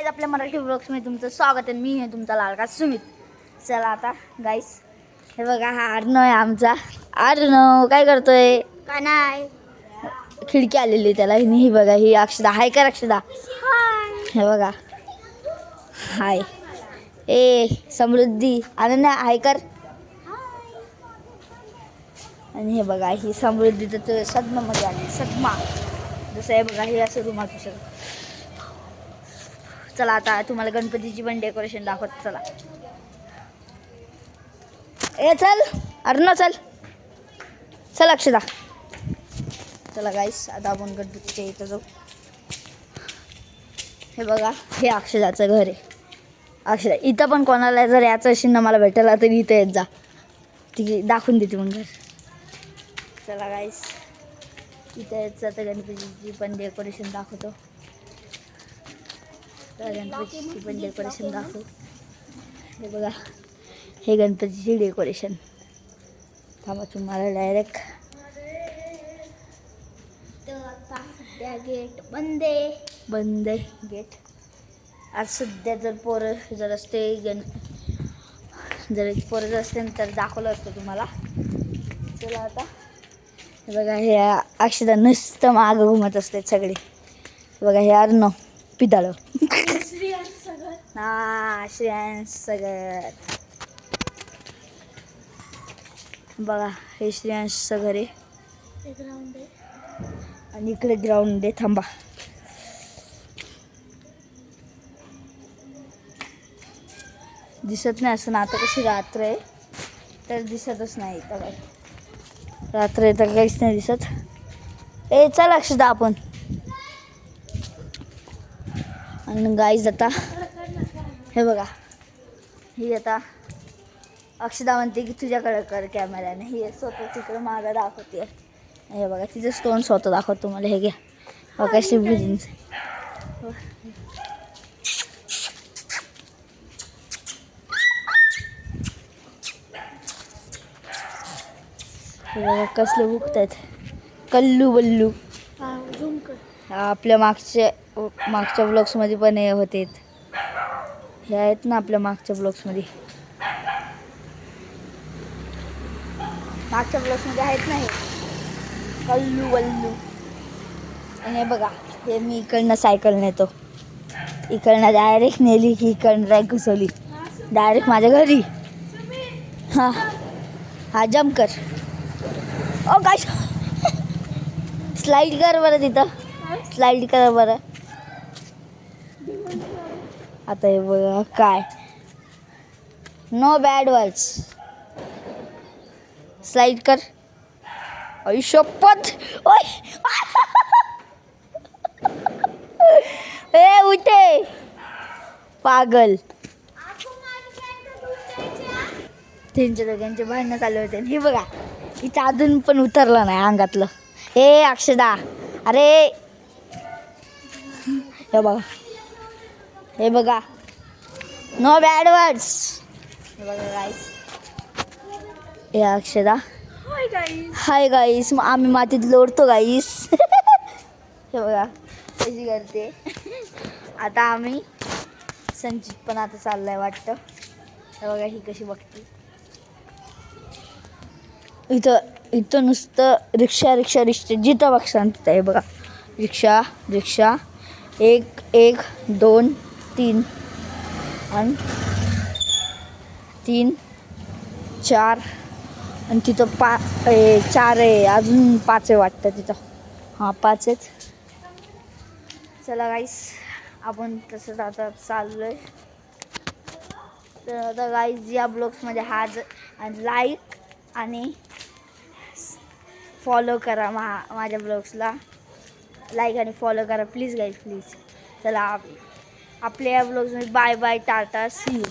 Guys आपल्या मराठी ब्लॉग्समध्ये तुमचं स्वागत आहे. मी आहे तुमचा लाडका सुमित. चला आता गाईज, हे बघा हा अर्णव आहे आमचा. अर्णव काय करतोय? का नाही. खिडकी आलेली त्याला. ही बघा, ही अक्षदा. हाय कर अक्षदा. हे बघा, हाय. ए समृद्धी अनन्या हाय कर. आणि हे बघा, ही समृद्धी तर सदमामध्ये आली. सदमा जसं आहे बघा, हे असं रुमाल पुसत. चला आता तुम्हाला गणपतीची पण डेकोरेशन दाखवत. चला ए चल अर्णव, चल चल अक्षदा. चला गाईस, आता आपण गणपतीच्या इथं जाऊ. हे बघा, हे अक्षदाचं घर आहे. अक्षदा इथं पण कोणाला जर याचं असेल ना मला भेटायला, तरी इथं येत जा. ती दाखवून देते मग घर. चला गाईस, इथं यायचं तर गणपतीची पण डेकोरेशन दाखवतो. तर गणपतीची पण डेकोरेशन दाखवू. हे बघा, हे गणपतीची डेकोरेशन. थांबा तुम्हाला डायरेक्ट. सध्या गेट बंद आहे गेट. आज सध्या जर पोरं जर असते जर पोरं जर असते तर दाखवलं असतं तुम्हाला. चला आता हे बघा, हे अक्षदा नुसतं मागं घुमत असते सगळे. बघा, हे अर्णव पिदाळं. हा श्रेयांश सगर. बघा, हे श्रेयांशचं घर आहे. ग्राउंड आहे आणि इकडे ग्राउंड आहे. थांबा, दिसत नाही असं ना. आता कशी रात्र आहे तर दिसतच नाही. तर रात्र आहे तर काहीच नाही दिसत. ए चल अक्षदा आपण. आणि गाईज आता हे बघा, ही आता अक्षदा म्हणते की तुझ्याकडे कर कॅमेऱ्याने. ही स्वतः तिकडं मागं दाखवते. हे बघा, तिचं स्टोन स्वतः दाखवतो तुम्हाला. हे घ्या बघा, शिवभुजींचं. हे बघा कसले बुकत आहेत. कल्लू बल्लू. आपल्या मागच्या ब्लॉग्समध्ये पण हे होते. हे आहेत ना आपल्या मागच्या ब्लॉग्समध्ये. आहेत ना हे कल्लू बल्लू. आणि हे बघा, हे मी इकडनं सायकल नेतो. इकडनं डायरेक्ट नेली की इकडनं डायरेक्ट घुसवली डायरेक्ट माझ्या घरी. हां हां, जम्प कर. ओ काय, स्लाईड कर बरं तिथं. स्लाईड कर बरं. आता हे बघा काय, नो बॅड वर्ड्स. स्लाईड कर. शपथ. ओय ए उठे पागल. त्यांच्या दोघांचे भांडणं चालू होते. हे बघा, हिचं अजून पण उतरलं नाही अंगातलं. हे अक्षदा, अरे हे बघा, हे बघा, नो बॅड वर्ड्स. हे बघा गाईस, हे अक्षदा. हाय गाईस, मग आम्ही मातीत लोळतो गाईस. हे बघा कशी करते. आता आम्ही संचित पण आता चाललाय वाटतं. हे बघा, ही कशी बघते. इथं नुसतं रिक्षा रिक्षा रिक्षा. जिथं बघा तिथं. हे बघा, रिक्षा रिक्षा. 1 1 2 3 आणि 3 4 आणि तिथं 4 आहे. अजून 5 आहे वाटतं तिथं. हां 5 आहेत. चला गाईस, आपण तसंच आता चाललो आहे. तर आता गाईज या ब्लॉग्समध्ये लाईक आणि फॉलो करा. माझ्या ब्लॉग्सला लाईक आणि फॉलो करा प्लीज गाईज, प्लीज. चला आपल्या या ब्लॉग्समध्ये bye bye, ta-ta, see you.